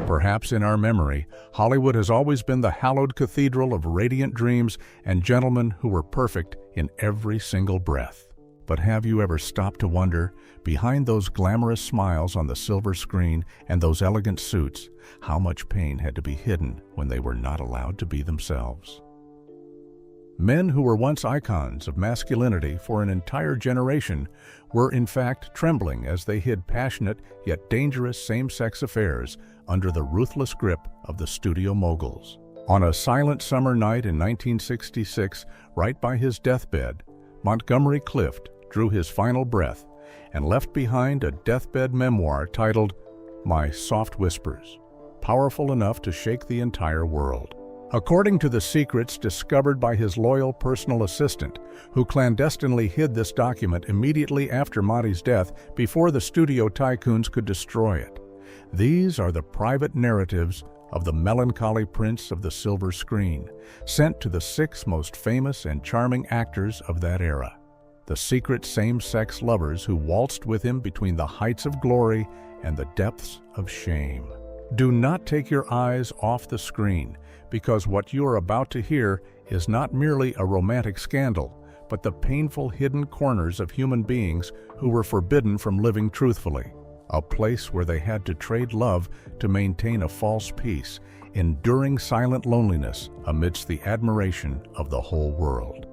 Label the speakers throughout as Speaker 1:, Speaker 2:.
Speaker 1: Perhaps in our memory, Hollywood has always been the hallowed cathedral of radiant dreams and gentlemen who were perfect in every single breath. But have you ever stopped to wonder, behind those glamorous smiles on the silver screen and those elegant suits, how much pain had to be hidden when they were not allowed to be themselves? Men who were once icons of masculinity for an entire generation were in fact trembling as they hid passionate yet dangerous same-sex affairs under the ruthless grip of the studio moguls. On a silent summer night in 1966, right by his deathbed, Montgomery Clift drew his final breath and left behind a deathbed memoir titled My Soft Whispers, powerful enough to shake the entire world. According to the secrets discovered by his loyal personal assistant, who clandestinely hid this document immediately after Monty's death before the studio tycoons could destroy it, these are the private narratives of the Melancholy Prince of the silver screen, sent to the 6 most famous and charming actors of that era, the secret same-sex lovers who waltzed with him between the heights of glory and the depths of shame. Do not take your eyes off the screen, because what you are about to hear is not merely a romantic scandal, but the painful hidden corners of human beings who were forbidden from living truthfully, a place where they had to trade love to maintain a false peace, enduring silent loneliness amidst the admiration of the whole world.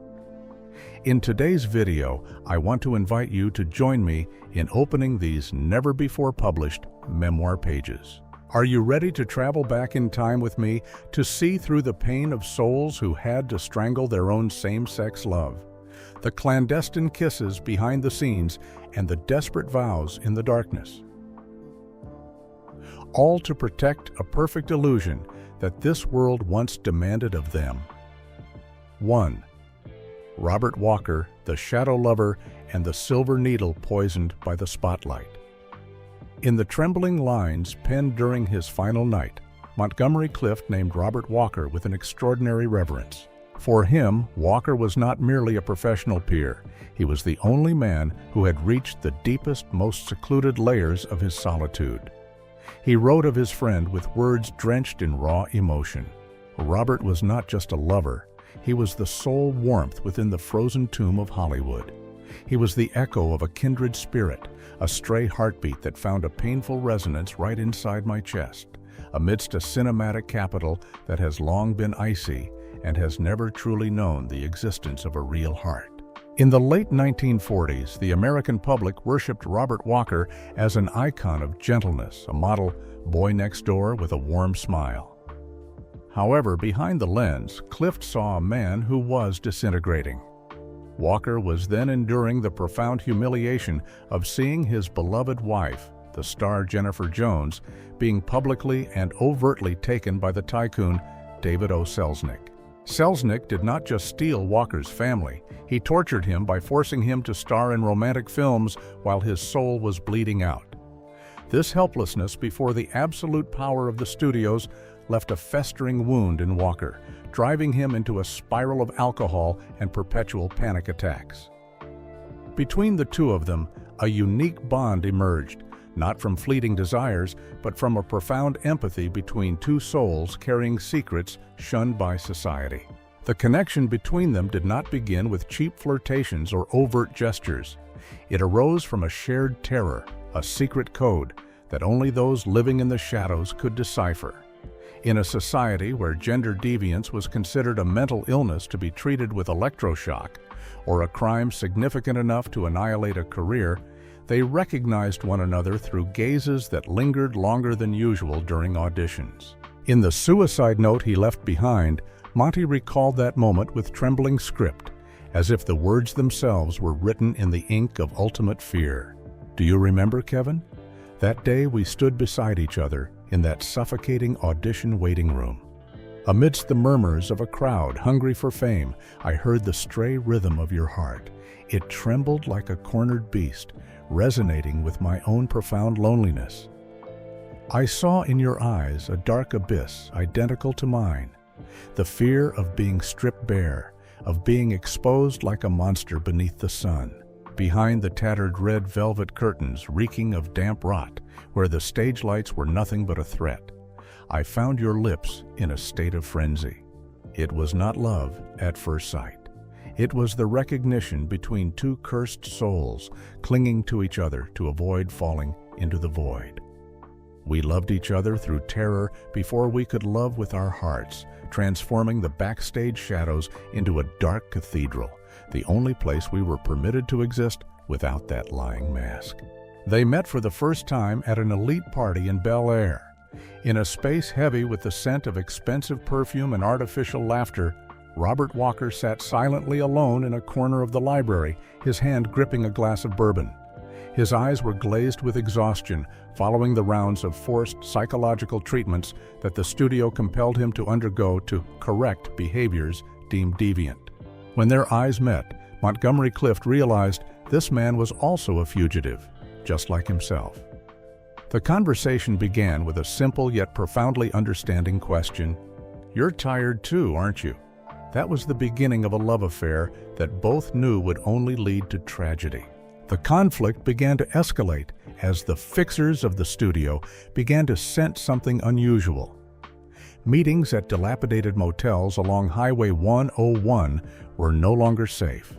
Speaker 1: In today's video, I want to invite you to join me in opening these never-before-published memoir pages. Are you ready to travel back in time with me to see through the pain of souls who had to strangle their own same-sex love, the clandestine kisses behind the scenes, and the desperate vows in the darkness? All to protect a perfect illusion that this world once demanded of them. 1. Robert Walker, the shadow lover and the silver needle poisoned by the spotlight. In the trembling lines penned during his final night, Montgomery Clift named Robert Walker with an extraordinary reverence. For him, Walker was not merely a professional peer. He was the only man who had reached the deepest, most secluded layers of his solitude. He wrote of his friend with words drenched in raw emotion. Robert was not just a lover. He was the sole warmth within the frozen tomb of Hollywood. He was the echo of a kindred spirit, a stray heartbeat that found a painful resonance right inside my chest, amidst a cinematic capital that has long been icy and has never truly known the existence of a real heart. In the late 1940s, the American public worshipped Robert Walker as an icon of gentleness, a model boy next door with a warm smile. However, behind the lens, Clift saw a man who was disintegrating. Walker was then enduring the profound humiliation of seeing his beloved wife, the star Jennifer Jones, being publicly and overtly taken by the tycoon David O. Selznick. Selznick did not just steal Walker's family, he tortured him by forcing him to star in romantic films while his soul was bleeding out. This helplessness before the absolute power of the studios left a festering wound in Walker, driving him into a spiral of alcohol and perpetual panic attacks. Between the two of them, a unique bond emerged, not from fleeting desires, but from a profound empathy between two souls carrying secrets shunned by society. The connection between them did not begin with cheap flirtations or overt gestures. It arose from a shared terror, a secret code that only those living in the shadows could decipher. In a society where gender deviance was considered a mental illness to be treated with electroshock, or a crime significant enough to annihilate a career, they recognized one another through gazes that lingered longer than usual during auditions. In the suicide note he left behind, Monty recalled that moment with trembling script, as if the words themselves were written in the ink of ultimate fear. Do you remember, Kevin? That day we stood beside each other in that suffocating audition waiting room. Amidst the murmurs of a crowd hungry for fame, I heard the stray rhythm of your heart. It trembled like a cornered beast, resonating with my own profound loneliness. I saw in your eyes a dark abyss identical to mine, the fear of being stripped bare, of being exposed like a monster beneath the sun. Behind the tattered red velvet curtains reeking of damp rot, where the stage lights were nothing but a threat, I found your lips in a state of frenzy. It was not love at first sight. It was the recognition between two cursed souls clinging to each other to avoid falling into the void. We loved each other through terror before we could love with our hearts, transforming the backstage shadows into a dark cathedral, the only place we were permitted to exist without that lying mask. They met for the first time at an elite party in Bel Air. In a space heavy with the scent of expensive perfume and artificial laughter, Robert Walker sat silently alone in a corner of the library, his hand gripping a glass of bourbon. His eyes were glazed with exhaustion, following the rounds of forced psychological treatments that the studio compelled him to undergo to correct behaviors deemed deviant. When their eyes met, Montgomery Clift realized this man was also a fugitive, just like himself. The conversation began with a simple yet profoundly understanding question. "You're tired too, aren't you?" That was the beginning of a love affair that both knew would only lead to tragedy. The conflict began to escalate as the fixers of the studio began to sense something unusual. Meetings at dilapidated motels along Highway 101 were no longer safe.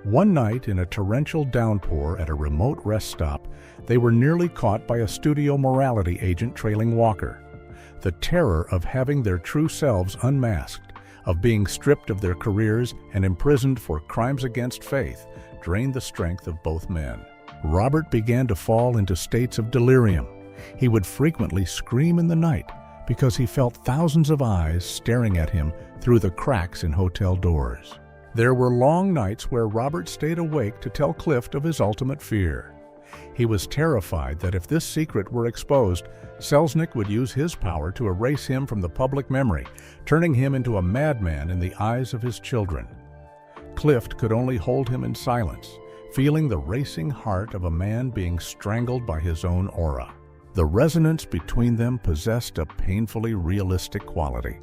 Speaker 1: One night, in a torrential downpour at a remote rest stop, they were nearly caught by a studio morality agent trailing Walker. The terror of having their true selves unmasked, of being stripped of their careers and imprisoned for crimes against faith, drained the strength of both men. Robert began to fall into states of delirium. He would frequently scream in the night because he felt thousands of eyes staring at him through the cracks in hotel doors. There were long nights where Robert stayed awake to tell Clift of his ultimate fear. He was terrified that if this secret were exposed, Selznick would use his power to erase him from the public memory, turning him into a madman in the eyes of his children. Clift could only hold him in silence, feeling the racing heart of a man being strangled by his own aura. The resonance between them possessed a painfully realistic quality,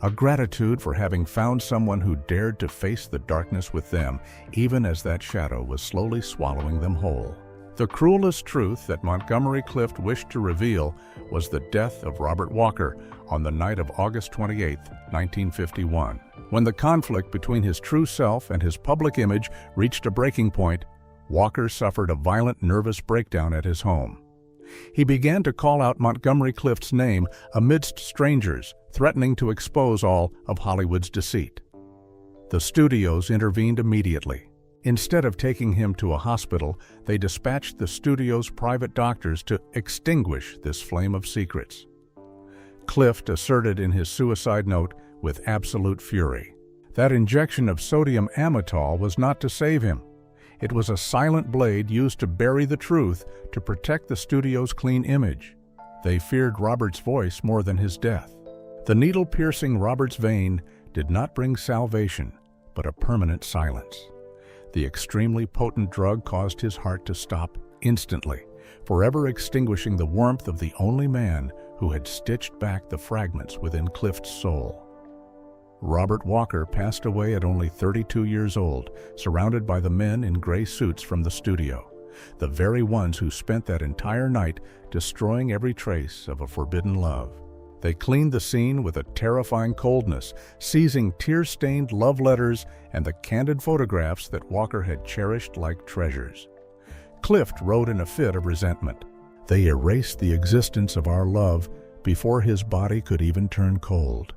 Speaker 1: a gratitude for having found someone who dared to face the darkness with them, even as that shadow was slowly swallowing them whole. The cruelest truth that Montgomery Clift wished to reveal was the death of Robert Walker on the night of August 28, 1951. When the conflict between his true self and his public image reached a breaking point, Walker suffered a violent nervous breakdown at his home. He began to call out Montgomery Clift's name amidst strangers, threatening to expose all of Hollywood's deceit. The studios intervened immediately. Instead of taking him to a hospital, they dispatched the studio's private doctors to extinguish this flame of secrets. Clift asserted in his suicide note with absolute fury that injection of sodium amytal was not to save him. It was a silent blade used to bury the truth to protect the studio's clean image. They feared Robert's voice more than his death. The needle piercing Robert's vein did not bring salvation, but a permanent silence. The extremely potent drug caused his heart to stop instantly, forever extinguishing the warmth of the only man who had stitched back the fragments within Clift's soul. Robert Walker passed away at only 32 years old, surrounded by the men in gray suits from the studio, the very ones who spent that entire night destroying every trace of a forbidden love. They cleaned the scene with a terrifying coldness, seizing tear-stained love letters and the candid photographs that Walker had cherished like treasures. Clift wrote in a fit of resentment, "They erased the existence of our love before his body could even turn cold.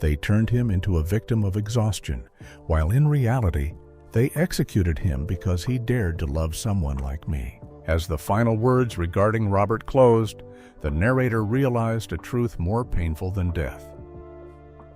Speaker 1: They turned him into a victim of exhaustion, while in reality, they executed him because he dared to love someone like me." As the final words regarding Robert closed, the narrator realized a truth more painful than death.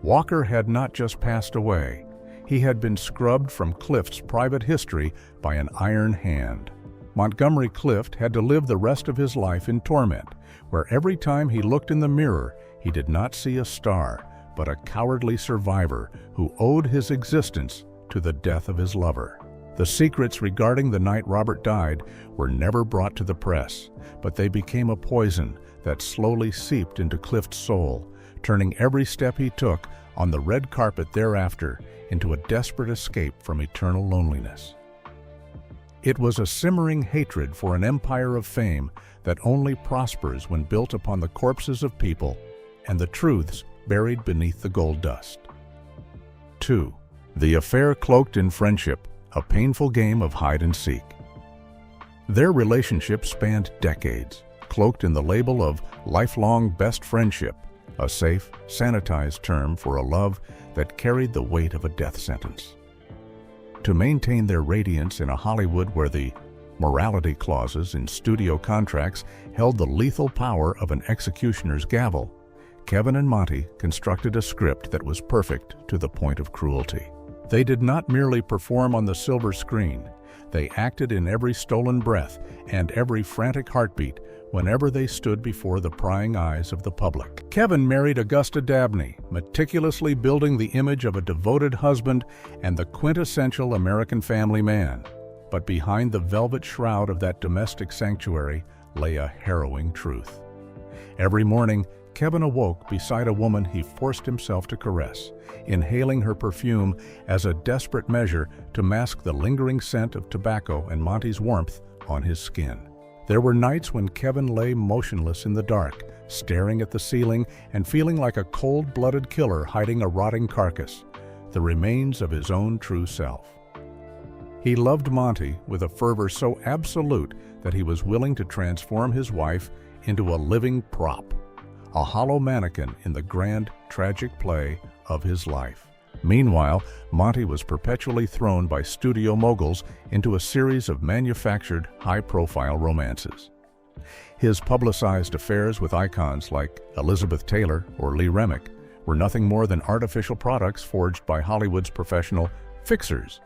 Speaker 1: Walker had not just passed away. He had been scrubbed from Clift's private history by an iron hand. Montgomery Clift had to live the rest of his life in torment, where every time he looked in the mirror, he did not see a star, but a cowardly survivor who owed his existence to the death of his lover. The secrets regarding the night Robert died were never brought to the press, but they became a poison that slowly seeped into Clift's soul, turning every step he took on the red carpet thereafter into a desperate escape from eternal loneliness. It was a simmering hatred for an empire of fame that only prospers when built upon the corpses of people and the truths buried beneath the gold dust. 2. The affair cloaked in friendship, a painful game of hide and seek. Their relationship spanned decades, cloaked in the label of lifelong best friendship, a safe, sanitized term for a love that carried the weight of a death sentence. To maintain their radiance in a Hollywood where the morality clauses in studio contracts held the lethal power of an executioner's gavel, Kevin and Monty constructed a script that was perfect to the point of cruelty. They did not merely perform on the silver screen. They acted in every stolen breath and every frantic heartbeat whenever they stood before the prying eyes of the public. Kevin married Augusta Dabney, meticulously building the image of a devoted husband and the quintessential American family man. But behind the velvet shroud of that domestic sanctuary lay a harrowing truth. Every morning, Kevin awoke beside a woman he forced himself to caress, inhaling her perfume as a desperate measure to mask the lingering scent of tobacco and Monty's warmth on his skin. There were nights when Kevin lay motionless in the dark, staring at the ceiling and feeling like a cold-blooded killer hiding a rotting carcass, the remains of his own true self. He loved Monty with a fervor so absolute that he was willing to transform his wife into a living prop, a hollow mannequin in the grand, tragic play of his life. Meanwhile, Monty was perpetually thrown by studio moguls into a series of manufactured, high-profile romances. His publicized affairs with icons like Elizabeth Taylor or Lee Remick were nothing more than artificial products forged by Hollywood's professional fixers.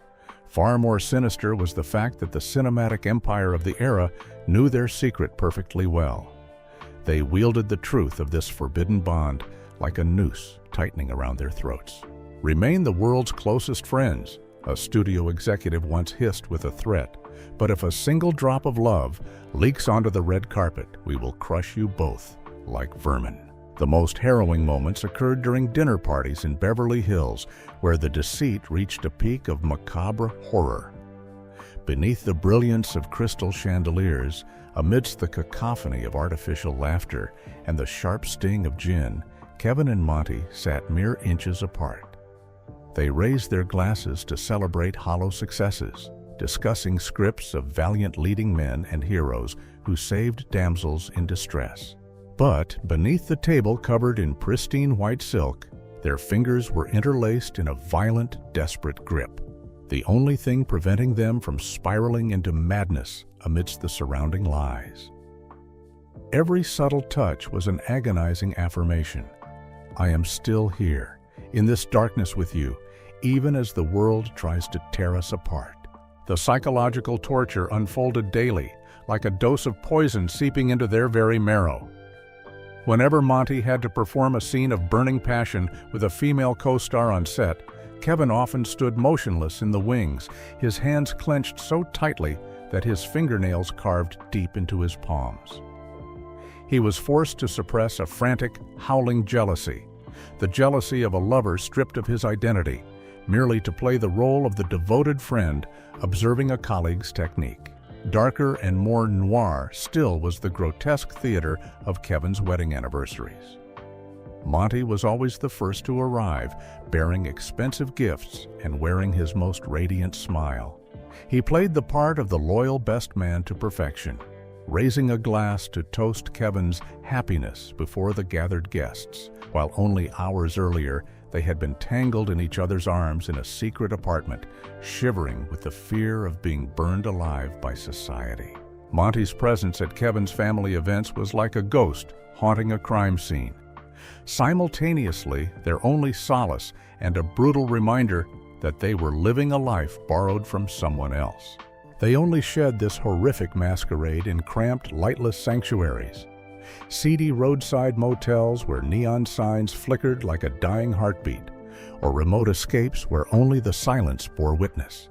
Speaker 1: Far more sinister was the fact that the cinematic empire of the era knew their secret perfectly well. They wielded the truth of this forbidden bond like a noose tightening around their throats. Remain the world's closest friends, a studio executive once hissed with a threat, but if a single drop of love leaks onto the red carpet, we will crush you both like vermin. The most harrowing moments occurred during dinner parties in Beverly Hills, where the deceit reached a peak of macabre horror. Beneath the brilliance of crystal chandeliers, amidst the cacophony of artificial laughter and the sharp sting of gin, Kevin and Monty sat mere inches apart. They raised their glasses to celebrate hollow successes, discussing scripts of valiant leading men and heroes who saved damsels in distress. But beneath the table covered in pristine white silk, their fingers were interlaced in a violent, desperate grip, the only thing preventing them from spiraling into madness amidst the surrounding lies. Every subtle touch was an agonizing affirmation. I am still here, in this darkness with you, even as the world tries to tear us apart. The psychological torture unfolded daily, like a dose of poison seeping into their very marrow. Whenever Monty had to perform a scene of burning passion with a female co-star on set, Kevin often stood motionless in the wings, his hands clenched so tightly that his fingernails carved deep into his palms. He was forced to suppress a frantic, howling jealousy, the jealousy of a lover stripped of his identity, merely to play the role of the devoted friend observing a colleague's technique. Darker and more noir still was the grotesque theater of Kevin's wedding anniversaries. Monty was always the first to arrive, bearing expensive gifts and wearing his most radiant smile. He played the part of the loyal best man to perfection, raising a glass to toast Kevin's happiness before the gathered guests, while only hours earlier they had been tangled in each other's arms in a secret apartment, shivering with the fear of being burned alive by society. Monty's presence at Kevin's family events was like a ghost haunting a crime scene. Simultaneously, their only solace and a brutal reminder that they were living a life borrowed from someone else. They only shed this horrific masquerade in cramped, lightless sanctuaries, seedy roadside motels where neon signs flickered like a dying heartbeat, or remote escapes where only the silence bore witness.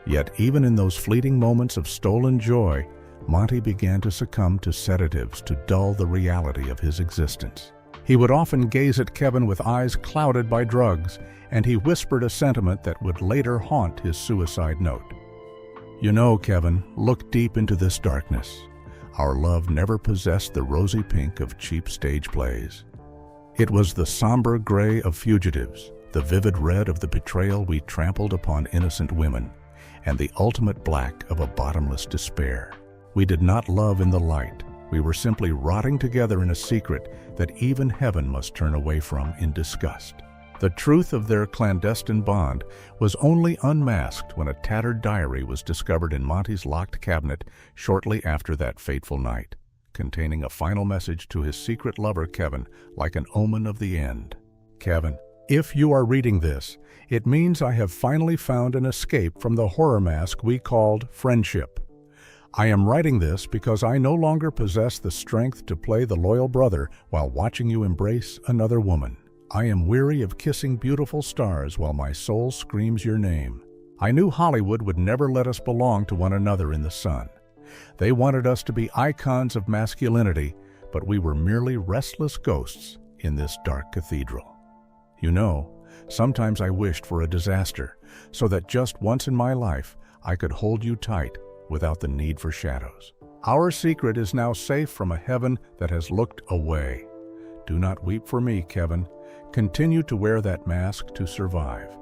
Speaker 1: Yet even in those fleeting moments of stolen joy, Monty began to succumb to sedatives to dull the reality of his existence. He would often gaze at Kevin with eyes clouded by drugs, and he whispered a sentiment that would later haunt his suicide note. You know, Kevin, look deep into this darkness. Our love never possessed the rosy pink of cheap stage plays. It was the somber gray of fugitives, the vivid red of the betrayal we trampled upon innocent women, and the ultimate black of a bottomless despair. We did not love in the light. We were simply rotting together in a secret that even heaven must turn away from in disgust. The truth of their clandestine bond was only unmasked when a tattered diary was discovered in Monty's locked cabinet shortly after that fateful night, containing a final message to his secret lover Kevin, like an omen of the end. Kevin, if you are reading this, it means I have finally found an escape from the horror mask we called friendship. I am writing this because I no longer possess the strength to play the loyal brother while watching you embrace another woman. I am weary of kissing beautiful stars while my soul screams your name. I knew Hollywood would never let us belong to one another in the sun. They wanted us to be icons of masculinity, but we were merely restless ghosts in this dark cathedral. You know, sometimes I wished for a disaster, so that just once in my life I could hold you tight without the need for shadows. Our secret is now safe from a heaven that has looked away. Do not weep for me, Kevin. Continue to wear that mask to survive.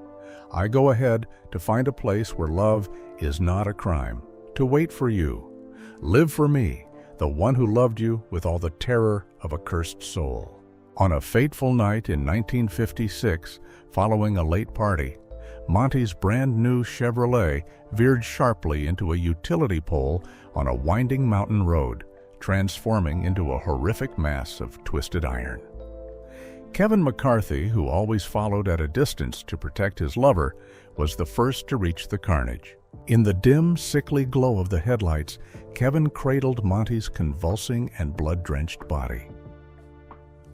Speaker 1: I go ahead to find a place where love is not a crime, to wait for you. Live for me, the one who loved you with all the terror of a cursed soul. On a fateful night in 1956, following a late party, Monty's brand new Chevrolet veered sharply into a utility pole on a winding mountain road, transforming into a horrific mass of twisted iron. Kevin McCarthy, who always followed at a distance to protect his lover, was the first to reach the carnage. In the dim, sickly glow of the headlights, Kevin cradled Monty's convulsing and blood-drenched body.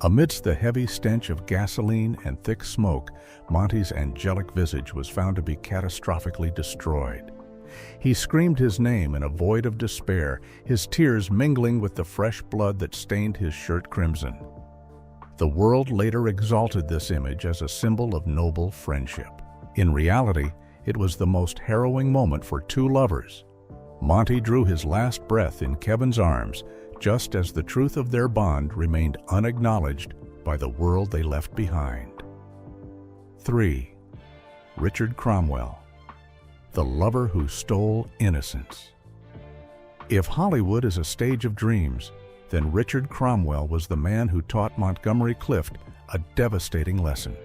Speaker 1: Amidst the heavy stench of gasoline and thick smoke, Monty's angelic visage was found to be catastrophically destroyed. He screamed his name in a void of despair, his tears mingling with the fresh blood that stained his shirt crimson. The world later exalted this image as a symbol of noble friendship. In reality, it was the most harrowing moment for two lovers. Monty drew his last breath in Kevin's arms, just as the truth of their bond remained unacknowledged by the world they left behind. 3. Richard Cromwell, the lover who stole innocence. If Hollywood is a stage of dreams, then Richard Cromwell was the man who taught Montgomery Clift a devastating lesson.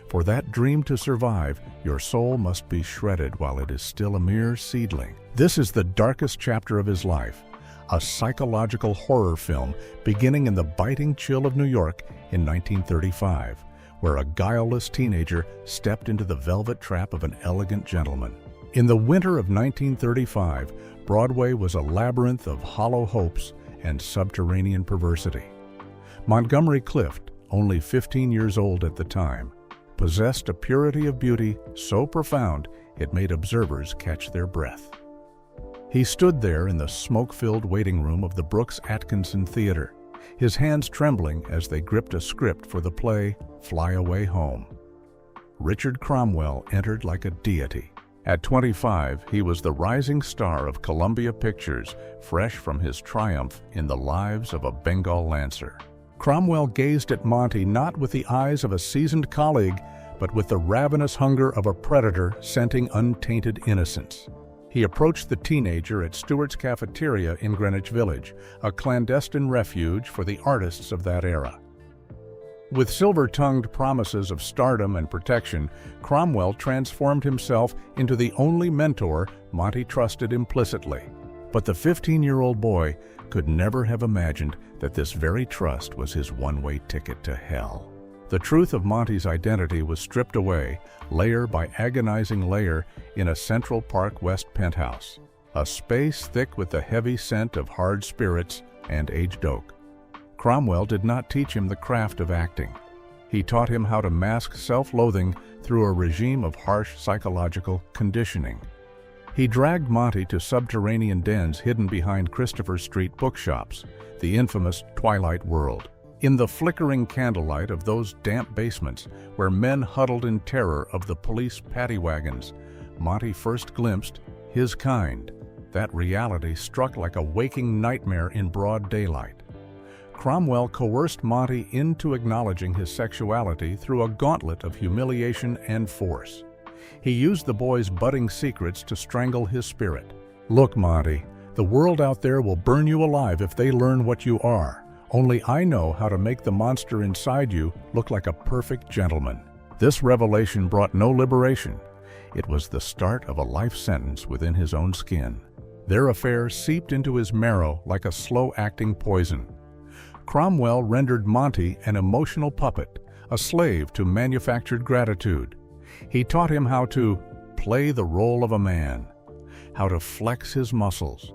Speaker 1: For that dream to survive, your soul must be shredded while it is still a mere seedling. This is the darkest chapter of his life, a psychological horror film beginning in the biting chill of New York in 1935, where a guileless teenager stepped into the velvet trap of an elegant gentleman. In the winter of 1935, Broadway was a labyrinth of hollow hopes and subterranean perversity. Montgomery Clift, only 15 years old at the time, possessed a purity of beauty so profound it made observers catch their breath. He stood there in the smoke-filled waiting room of the Brooks Atkinson Theater, his hands trembling as they gripped a script for the play Fly Away Home. Richard Cromwell entered like a deity. At 25, he was the rising star of Columbia Pictures, fresh from his triumph in The Lives of a Bengal Lancer. Cromwell gazed at Monty not with the eyes of a seasoned colleague, but with the ravenous hunger of a predator scenting untainted innocence. He approached the teenager at Stewart's Cafeteria in Greenwich Village, a clandestine refuge for the artists of that era. With silver-tongued promises of stardom and protection, Cromwell transformed himself into the only mentor Monty trusted implicitly. But the 15-year-old boy could never have imagined that this very trust was his one-way ticket to hell. The truth of Monty's identity was stripped away, layer by agonizing layer, in a Central Park West penthouse, a space thick with the heavy scent of hard spirits and aged oak. Cromwell did not teach him the craft of acting. He taught him how to mask self-loathing through a regime of harsh psychological conditioning. He dragged Monty to subterranean dens hidden behind Christopher Street bookshops, the infamous Twilight World. In the flickering candlelight of those damp basements, where men huddled in terror of the police paddy wagons, Monty first glimpsed his kind, That reality struck like a waking nightmare in broad daylight. Cromwell coerced Monty into acknowledging his sexuality through a gauntlet of humiliation and force. He used the boy's budding secrets to strangle his spirit. "Look, Monty, the world out there will burn you alive if they learn what you are. Only I know how to make the monster inside you look like a perfect gentleman." This revelation brought no liberation. It was the start of a life sentence within his own skin. Their affair seeped into his marrow like a slow-acting poison. Cromwell rendered Monty an emotional puppet, a slave to manufactured gratitude. He taught him how to play the role of a man, how to flex his muscles,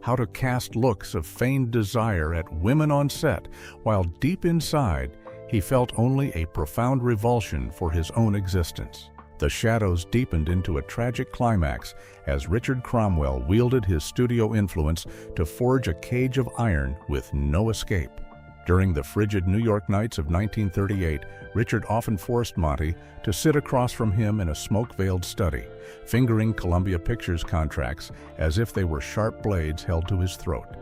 Speaker 1: how to cast looks of feigned desire at women on set, while deep inside he felt only a profound revulsion for his own existence. The shadows deepened into a tragic climax as Richard Cromwell wielded his studio influence to forge a cage of iron with no escape. During the frigid New York nights of 1938, Richard often forced Monty to sit across from him in a smoke-veiled study, fingering Columbia Pictures contracts as if they were sharp blades held to his throat.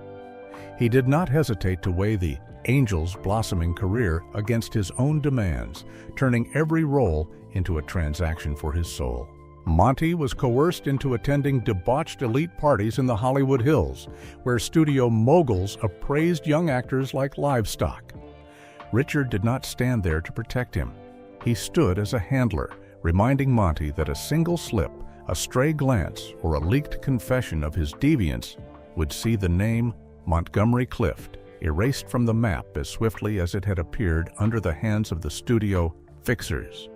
Speaker 1: He did not hesitate to weigh the angel's blossoming career against his own demands, turning every role into a transaction for his soul. Monty was coerced into attending debauched elite parties in the Hollywood Hills, where studio moguls appraised young actors like livestock. Richard did not stand there to protect him. He stood as a handler, reminding Monty that a single slip, a stray glance, or a leaked confession of his deviance would see the name Montgomery Clift erased from the map as swiftly as it had appeared under the hands of the studio fixers.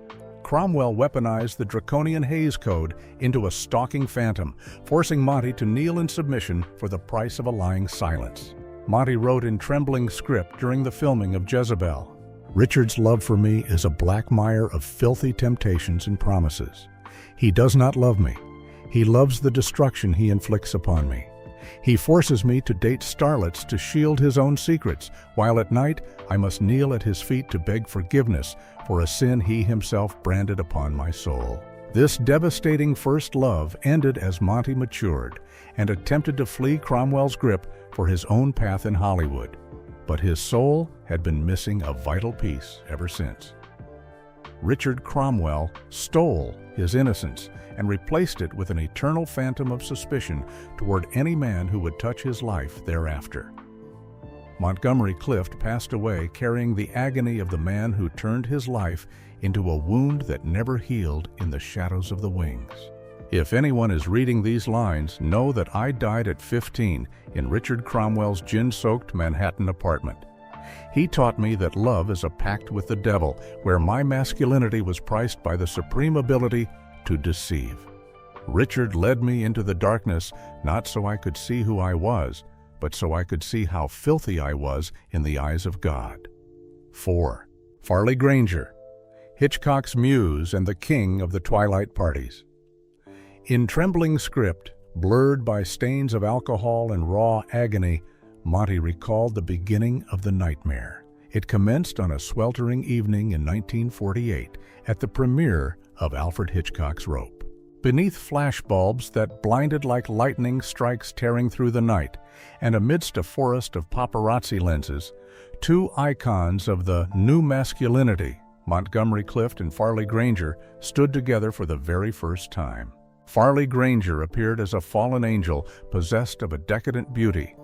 Speaker 1: Cromwell weaponized the draconian Hays Code into a stalking phantom, forcing Monty to kneel in submission for the price of a lying silence. Monty wrote in trembling script during the filming of Jezebel, "Richard's love for me is a black mire of filthy temptations and promises. He does not love me. He loves the destruction he inflicts upon me. He forces me to date starlets to shield his own secrets, while at night I must kneel at his feet to beg forgiveness for a sin he himself branded upon my soul." This devastating first love ended as Monty matured and attempted to flee Cromwell's grip for his own path in Hollywood. But his soul had been missing a vital piece ever since. Richard Cromwell stole his innocence and replaced it with an eternal phantom of suspicion toward any man who would touch his life thereafter. Montgomery Clift passed away carrying the agony of the man who turned his life into a wound that never healed in the shadows of the wings. If anyone is reading these lines, know that I died at 15 in Richard Cromwell's gin-soaked Manhattan apartment. He taught me that love is a pact with the devil, where my masculinity was priced by the supreme ability to deceive. Richard led me into the darkness, not so I could see who I was, but so I could see how filthy I was in the eyes of God. 4. Farley Granger, Hitchcock's muse and the king of the twilight parties. In trembling script, blurred by stains of alcohol and raw agony, Monty recalled the beginning of the nightmare. It commenced on a sweltering evening in 1948 at the premiere of Alfred Hitchcock's Rope. Beneath flashbulbs that blinded like lightning strikes tearing through the night, and amidst a forest of paparazzi lenses, two icons of the new masculinity, Montgomery Clift and Farley Granger, stood together for the very first time. Farley Granger appeared as a fallen angel possessed of a decadent beauty,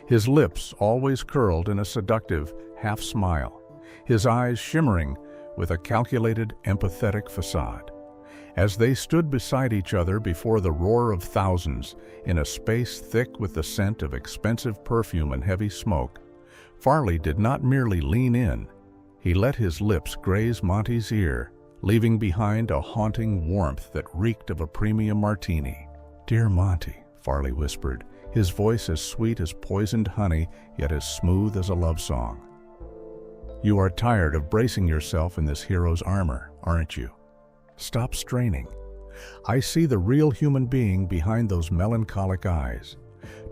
Speaker 1: his lips always curled in a seductive half-smile, his eyes shimmering with a calculated, empathetic facade. As they stood beside each other before the roar of thousands, in a space thick with the scent of expensive perfume and heavy smoke, Farley did not merely lean in. He let his lips graze Monty's ear, leaving behind a haunting warmth that reeked of a premium martini. "Dear Monty," Farley whispered, his voice as sweet as poisoned honey, yet as smooth as a love song. "You are tired of bracing yourself in this hero's armor, aren't you? Stop straining. I see the real human being behind those melancholic eyes.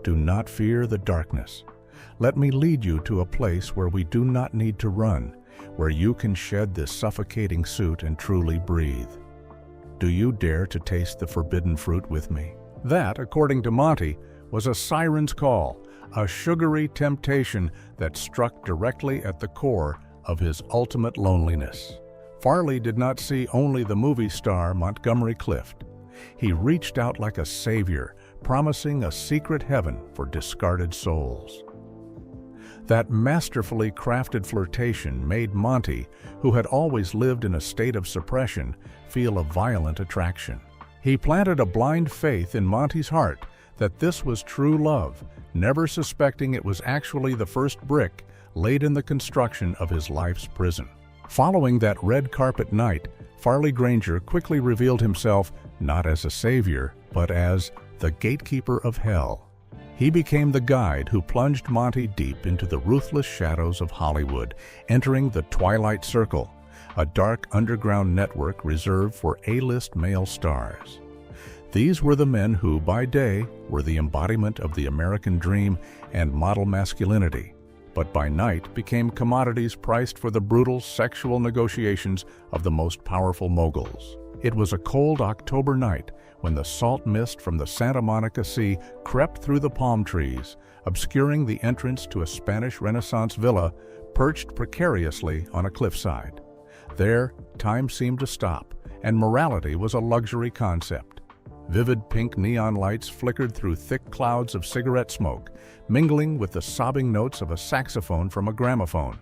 Speaker 1: Do not fear the darkness. Let me lead you to a place where we do not need to run, where you can shed this suffocating suit and truly breathe. Do you dare to taste the forbidden fruit with me?" That, according to Monty, was a siren's call, a sugary temptation that struck directly at the core of his ultimate loneliness. Farley did not see only the movie star Montgomery Clift. He reached out like a savior, promising a secret heaven for discarded souls. That masterfully crafted flirtation made Monty, who had always lived in a state of suppression, feel a violent attraction. He planted a blind faith in Monty's heart that this was true love, never suspecting it was actually the first brick laid in the construction of his life's prison. Following that red carpet night, Farley Granger quickly revealed himself not as a savior, but as the gatekeeper of hell. He became the guide who plunged Monty deep into the ruthless shadows of Hollywood, entering the Twilight Circle, a dark underground network reserved for A-list male stars. These were the men who, by day, were the embodiment of the American dream and model masculinity, but by night became commodities priced for the brutal sexual negotiations of the most powerful moguls. It was a cold October night when the salt mist from the Santa Monica Sea crept through the palm trees, obscuring the entrance to a Spanish Renaissance villa perched precariously on a cliffside. There, time seemed to stop, and morality was a luxury concept. Vivid pink neon lights flickered through thick clouds of cigarette smoke, mingling with the sobbing notes of a saxophone from a gramophone,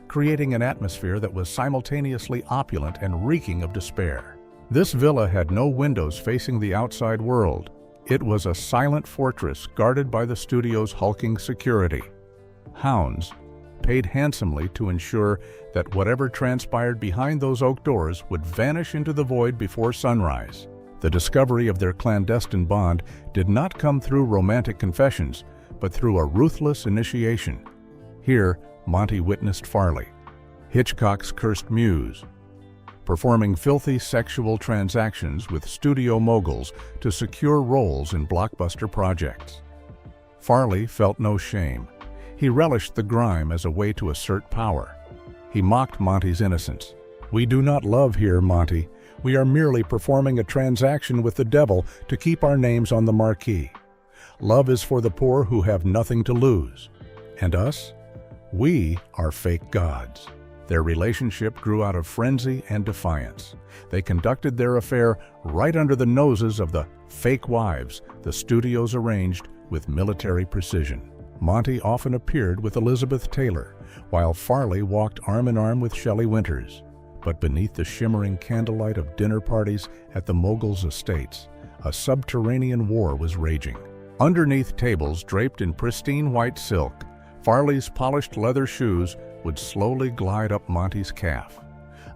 Speaker 1: creating an atmosphere that was simultaneously opulent and reeking of despair. This villa had no windows facing the outside world. It was a silent fortress guarded by the studio's hulking security. Hounds, paid handsomely to ensure that whatever transpired behind those oak doors would vanish into the void before sunrise. The discovery of their clandestine bond did not come through romantic confessions, but through a ruthless initiation. Here, Monty witnessed Farley, Hitchcock's cursed muse, performing filthy sexual transactions with studio moguls to secure roles in blockbuster projects. Farley felt no shame. He relished the grime as a way to assert power. He mocked Monty's innocence. "We do not love here, Monty. We are merely performing a transaction with the devil to keep our names on the marquee. Love is for the poor who have nothing to lose. And us? We are fake gods." Their relationship grew out of frenzy and defiance. They conducted their affair right under the noses of the fake wives the studios arranged with military precision. Monty often appeared with Elizabeth Taylor, while Farley walked arm in arm with Shelley Winters. But beneath the shimmering candlelight of dinner parties at the moguls' estates, a subterranean war was raging. Underneath tables draped in pristine white silk, Farley's polished leather shoes would slowly glide up Monty's calf,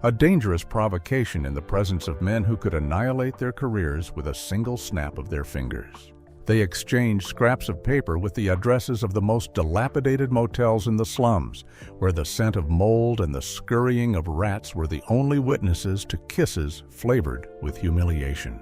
Speaker 1: a dangerous provocation in the presence of men who could annihilate their careers with a single snap of their fingers. They exchanged scraps of paper with the addresses of the most dilapidated motels in the slums, where the scent of mold and the scurrying of rats were the only witnesses to kisses flavored with humiliation.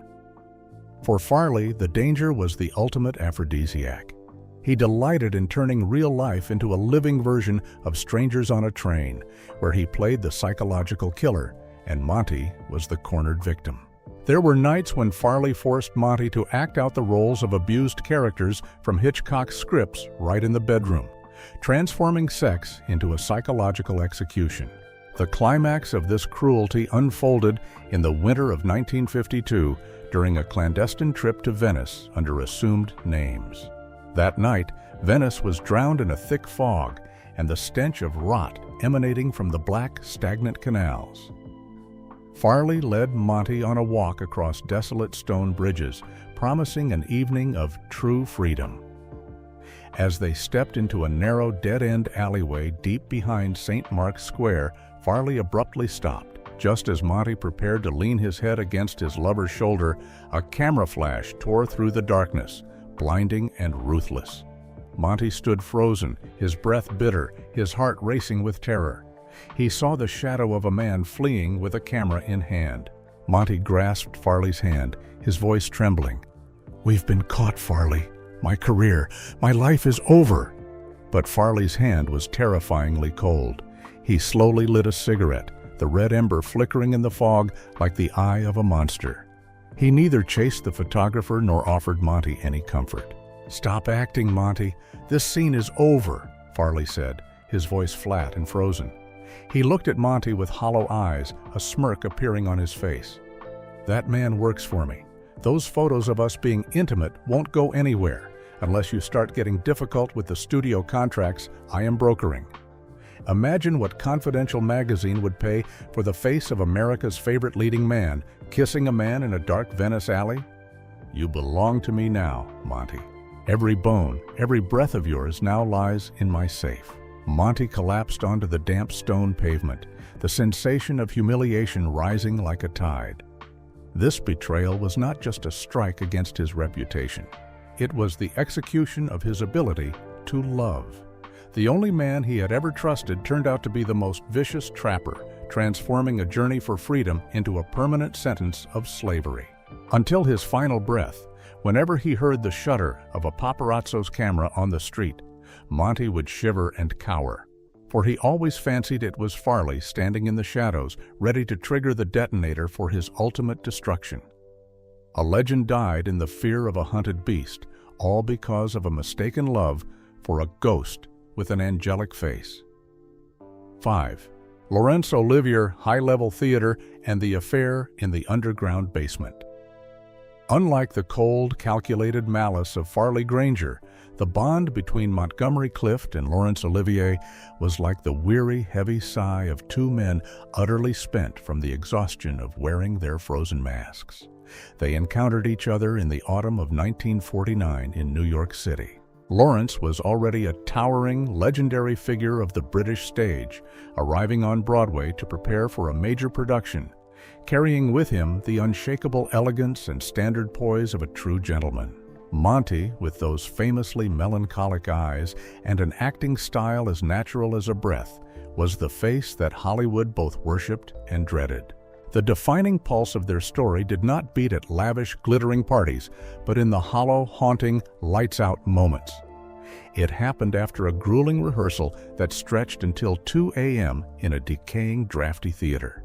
Speaker 1: For Farley, the danger was the ultimate aphrodisiac. He delighted in turning real life into a living version of Strangers on a Train, where he played the psychological killer, and Monty was the cornered victim. There were nights when Farley forced Monty to act out the roles of abused characters from Hitchcock's scripts right in the bedroom, transforming sex into a psychological execution. The climax of this cruelty unfolded in the winter of 1952 during a clandestine trip to Venice under assumed names. That night, Venice was drowned in a thick fog and the stench of rot emanating from the black, stagnant canals. Farley led Monty on a walk across desolate stone bridges, promising an evening of true freedom. As they stepped into a narrow, dead-end alleyway deep behind St. Mark's Square, Farley abruptly stopped. Just as Monty prepared to lean his head against his lover's shoulder, a camera flash tore through the darkness, blinding and ruthless. Monty stood frozen, his breath bitter, his heart racing with terror. He saw the shadow of a man fleeing with a camera in hand. Monty grasped Farley's hand, his voice trembling. "We've been caught, Farley. My career, my life is over." But Farley's hand was terrifyingly cold. He slowly lit a cigarette, the red ember flickering in the fog like the eye of a monster. He neither chased the photographer nor offered Monty any comfort. "Stop acting, Monty. This scene is over," Farley said, his voice flat and frozen. He looked at Monty with hollow eyes, a smirk appearing on his face. "That man works for me. Those photos of us being intimate won't go anywhere unless you start getting difficult with the studio contracts I am brokering. Imagine what Confidential magazine would pay for the face of America's favorite leading man kissing a man in a dark Venice alley. You belong to me now, Monty. Every bone, every breath of yours now lies in my safe." Monty collapsed onto the damp stone pavement, the sensation of humiliation rising like a tide. This betrayal was not just a strike against his reputation. It was the execution of his ability to love. The only man he had ever trusted turned out to be the most vicious trapper, transforming a journey for freedom into a permanent sentence of slavery. Until his final breath, whenever he heard the shudder of a paparazzo's camera on the street, Monty would shiver and cower, for he always fancied it was Farley standing in the shadows, ready to trigger the detonator for his ultimate destruction. A legend died in the fear of a hunted beast, all because of a mistaken love for a ghost with an angelic face. 5. Laurence Olivier High-Level Theater and the Affair in the Underground Basement. Unlike the cold, calculated malice of Farley Granger, the bond between Montgomery Clift and Laurence Olivier was like the weary, heavy sigh of two men utterly spent from the exhaustion of wearing their frozen masks. They encountered each other in the autumn of 1949 in New York City. Laurence was already a towering, legendary figure of the British stage, arriving on Broadway to prepare for a major production, carrying with him the unshakable elegance and standard poise of a true gentleman. Monty, with those famously melancholic eyes and an acting style as natural as a breath, was the face that Hollywood both worshipped and dreaded. The defining pulse of their story did not beat at lavish, glittering parties, but in the hollow, haunting, lights-out moments. It happened after a grueling rehearsal that stretched until 2 a.m. in a decaying, drafty theater.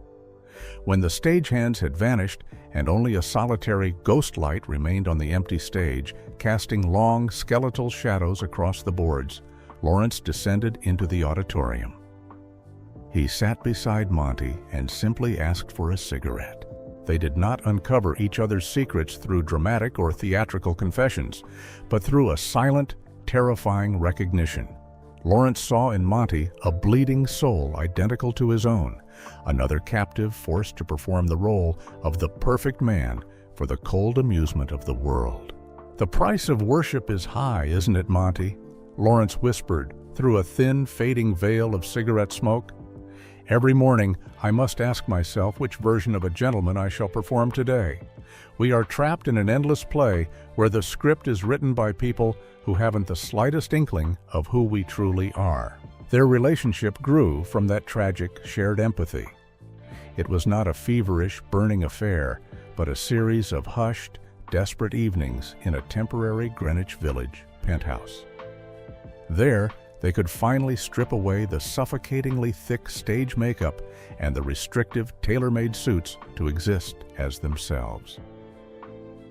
Speaker 1: When the stagehands had vanished and only a solitary ghost light remained on the empty stage, casting long, skeletal shadows across the boards, Laurence descended into the auditorium. He sat beside Monty and simply asked for a cigarette. They did not uncover each other's secrets through dramatic or theatrical confessions, but through a silent, terrifying recognition. Laurence saw in Monty a bleeding soul identical to his own, another captive forced to perform the role of the perfect man for the cold amusement of the world. "The price of worship is high, isn't it, Monty?" Laurence whispered through a thin, fading veil of cigarette smoke. "Every morning, I must ask myself which version of a gentleman I shall perform today. We are trapped in an endless play where the script is written by people who haven't the slightest inkling of who we truly are." Their relationship grew from that tragic, shared empathy. It was not a feverish, burning affair, but a series of hushed, desperate evenings in a temporary Greenwich Village penthouse. There, they could finally strip away the suffocatingly thick stage makeup and the restrictive, tailor-made suits to exist as themselves.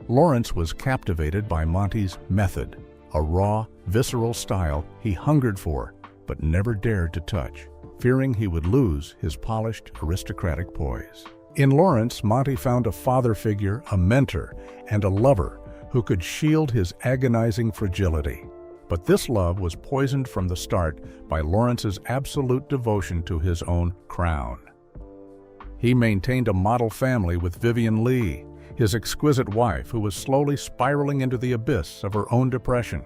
Speaker 1: Laurence was captivated by Monty's method, a raw, visceral style he hungered for but never dared to touch, fearing he would lose his polished, aristocratic poise. In Laurence, Monty found a father figure, a mentor, and a lover who could shield his agonizing fragility. But this love was poisoned from the start by Laurence's absolute devotion to his own crown. He maintained a model family with Vivian Leigh, his exquisite wife, who was slowly spiraling into the abyss of her own depression.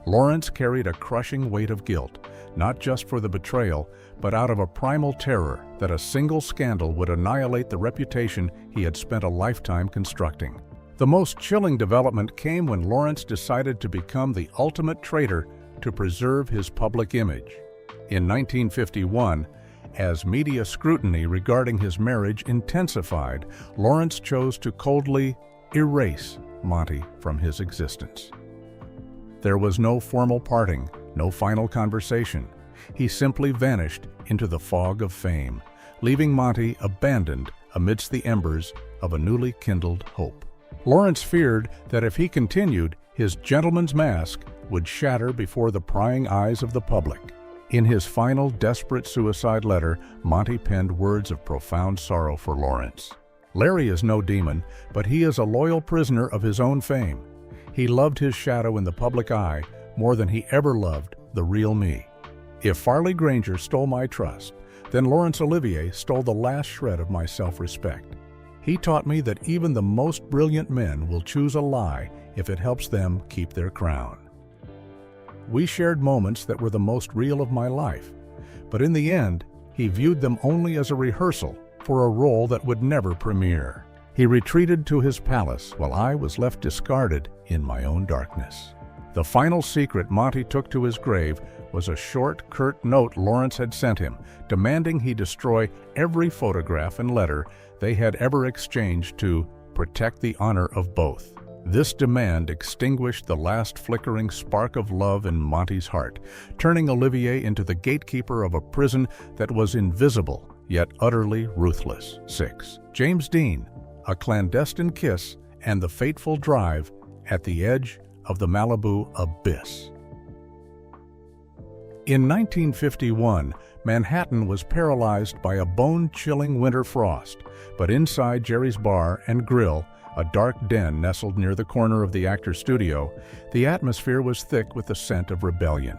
Speaker 1: Laurence carried a crushing weight of guilt, not just for the betrayal, but out of a primal terror that a single scandal would annihilate the reputation he had spent a lifetime constructing. The most chilling development came when Laurence decided to become the ultimate traitor to preserve his public image. In 1951, as media scrutiny regarding his marriage intensified, Laurence chose to coldly erase Monty from his existence. There was no formal parting, no final conversation. He simply vanished into the fog of fame, leaving Monty abandoned amidst the embers of a newly kindled hope. Laurence feared that if he continued, His gentleman's mask would shatter before the prying eyes of the public. In his final desperate suicide letter, Monty penned words of profound sorrow for Lawrence. Larry is no demon, but he is a loyal prisoner of his own fame. He loved his shadow in the public eye more than he ever loved the real me. If Farley Granger stole my trust, then Laurence Olivier stole the last shred of my self-respect. He taught me that even the most brilliant men will choose a lie if it helps them keep their crown. We shared moments that were the most real of my life, but in the end, he viewed them only as a rehearsal for a role that would never premiere. He retreated to his palace while I was left discarded in my own darkness. The final secret Monty took to his grave was a short, curt note Lawrence had sent him, demanding he destroy every photograph and letter they had ever exchanged to protect the honor of both. This demand extinguished the last flickering spark of love in Monty's heart, turning Olivier into the gatekeeper of a prison that was invisible, yet utterly ruthless. 6. James Dean, A Clandestine Kiss and the Fateful Drive at the Edge of the Malibu Abyss. In 1951, Manhattan was paralyzed by a bone-chilling winter frost, but inside Jerry's Bar and Grill, a dark den nestled near the corner of the actor's studio, the atmosphere was thick with the scent of rebellion.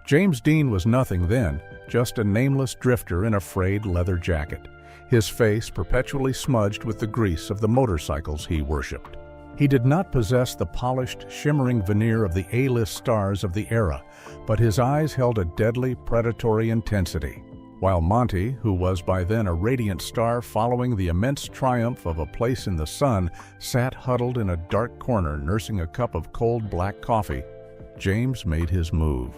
Speaker 1: James Dean was nothing then, just a nameless drifter in a frayed leather jacket, his face perpetually smudged with the grease of the motorcycles he worshipped. He did not possess the polished, shimmering veneer of the A-list stars of the era, but his eyes held a deadly, predatory intensity. While Monty, who was by then a radiant star following the immense triumph of A Place in the Sun, sat huddled in a dark corner nursing a cup of cold black coffee, James made his move.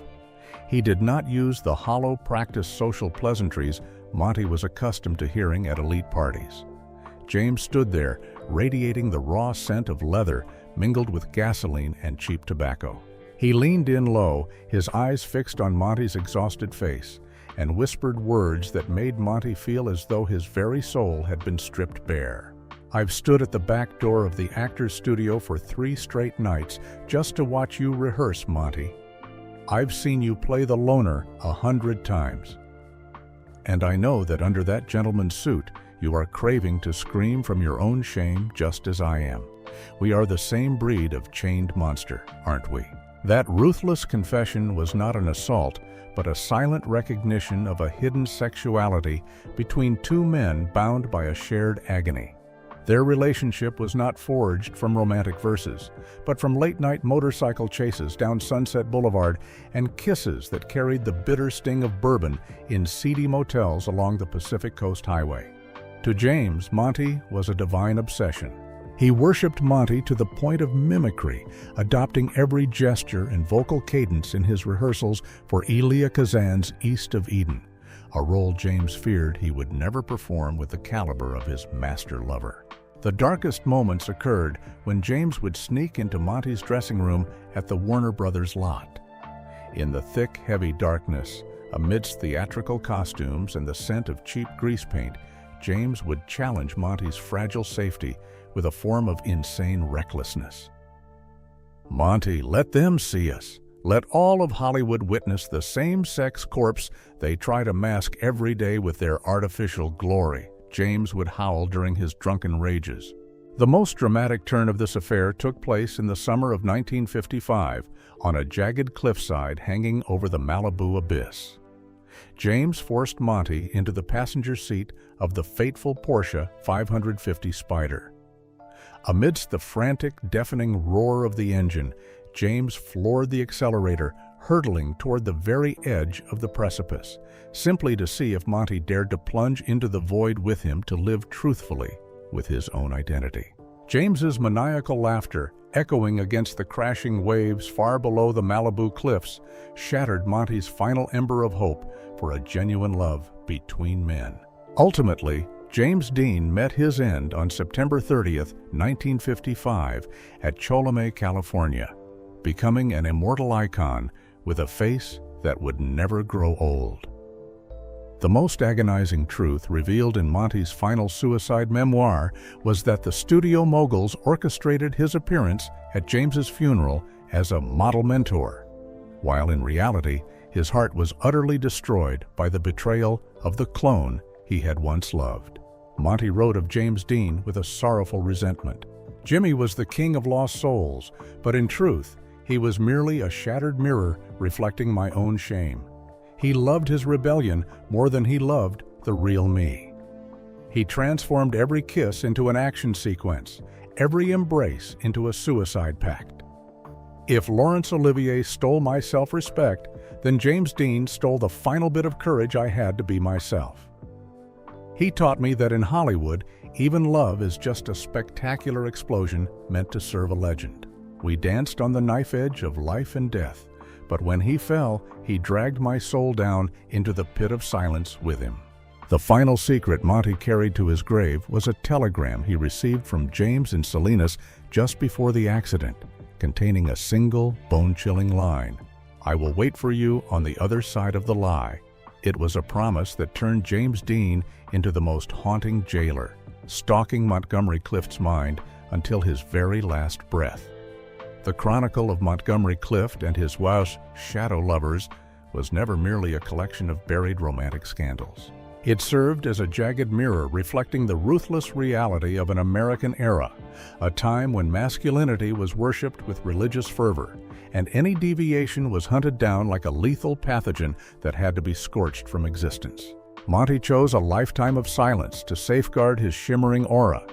Speaker 1: He did not use the hollow, practiced social pleasantries Monty was accustomed to hearing at elite parties. James stood there, radiating the raw scent of leather mingled with gasoline and cheap tobacco. He leaned in low, his eyes fixed on Monty's exhausted face, and whispered words that made Monty feel as though his very soul had been stripped bare. "I've stood at the back door of the actor's studio for 3 straight nights just to watch you rehearse, Monty. I've seen you play the loner 100 times. And I know that under that gentleman's suit, you are craving to scream from your own shame just as I am. We are the same breed of chained monster, aren't we?" That ruthless confession was not an assault, but a silent recognition of a hidden sexuality between two men bound by a shared agony. Their relationship was not forged from romantic verses, but from late-night motorcycle chases down Sunset Boulevard and kisses that carried the bitter sting of bourbon in seedy motels along the Pacific Coast Highway. To James, Monty was a divine obsession. He worshipped Monty to the point of mimicry, adopting every gesture and vocal cadence in his rehearsals for Elia Kazan's East of Eden, a role James feared he would never perform with the caliber of his master lover. The darkest moments occurred when James would sneak into Monty's dressing room at the Warner Brothers lot. In the thick, heavy darkness, amidst theatrical costumes and the scent of cheap grease paint, James would challenge Monty's fragile safety with a form of insane recklessness. "Monty, let them see us. Let all of Hollywood witness the same-sex corpse they try to mask every day with their artificial glory," James would howl during his drunken rages. The most dramatic turn of this affair took place in the summer of 1955 on a jagged cliffside hanging over the Malibu Abyss. James forced Monty into the passenger seat of the fateful Porsche 550 Spider. Amidst the frantic, deafening roar of the engine, James floored the accelerator, hurtling toward the very edge of the precipice, simply to see if Monty dared to plunge into the void with him to live truthfully with his own identity. James's maniacal laughter, echoing against the crashing waves far below the Malibu cliffs, shattered Monty's final ember of hope for a genuine love between men. Ultimately, James Dean met his end on September 30th, 1955, at Cholame, California, becoming an immortal icon with a face that would never grow old. The most agonizing truth revealed in Monty's final suicide memoir was that the studio moguls orchestrated his appearance at James's funeral as a model mentor, while in reality, his heart was utterly destroyed by the betrayal of the clone he had once loved. Monty wrote of James Dean with a sorrowful resentment. Jimmy was the king of lost souls, but in truth, he was merely a shattered mirror reflecting my own shame. He loved his rebellion more than he loved the real me. He transformed every kiss into an action sequence, every embrace into a suicide pact. If Laurence Olivier stole my self-respect, then James Dean stole the final bit of courage I had to be myself. He taught me that in Hollywood, even love is just a spectacular explosion meant to serve a legend. We danced on the knife edge of life and death, but when he fell, he dragged my soul down into the pit of silence with him. The final secret Monty carried to his grave was a telegram he received from James in Salinas just before the accident, containing a single bone-chilling line. "I will wait for you on the other side of the lie." It was a promise that turned James Dean into the most haunting jailer, stalking Montgomery Clift's mind until his very last breath. The Chronicle of Montgomery Clift and his Welsh shadow lovers was never merely a collection of buried romantic scandals. It served as a jagged mirror reflecting the ruthless reality of an American era, a time when masculinity was worshipped with religious fervor, and any deviation was hunted down like a lethal pathogen that had to be scorched from existence. Monty chose a lifetime of silence to safeguard his shimmering aura,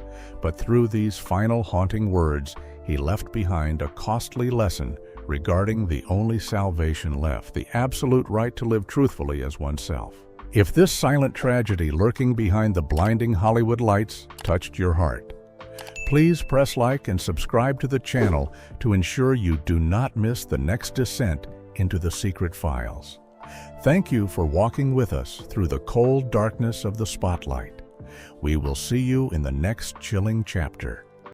Speaker 1: but through these final haunting words, he left behind a costly lesson regarding the only salvation left, the absolute right to live truthfully as oneself. If this silent tragedy lurking behind the blinding Hollywood lights touched your heart, please press like and subscribe to the channel to ensure you do not miss the next descent into the secret files. Thank you for walking with us through the cold darkness of the spotlight. We will see you in the next chilling chapter.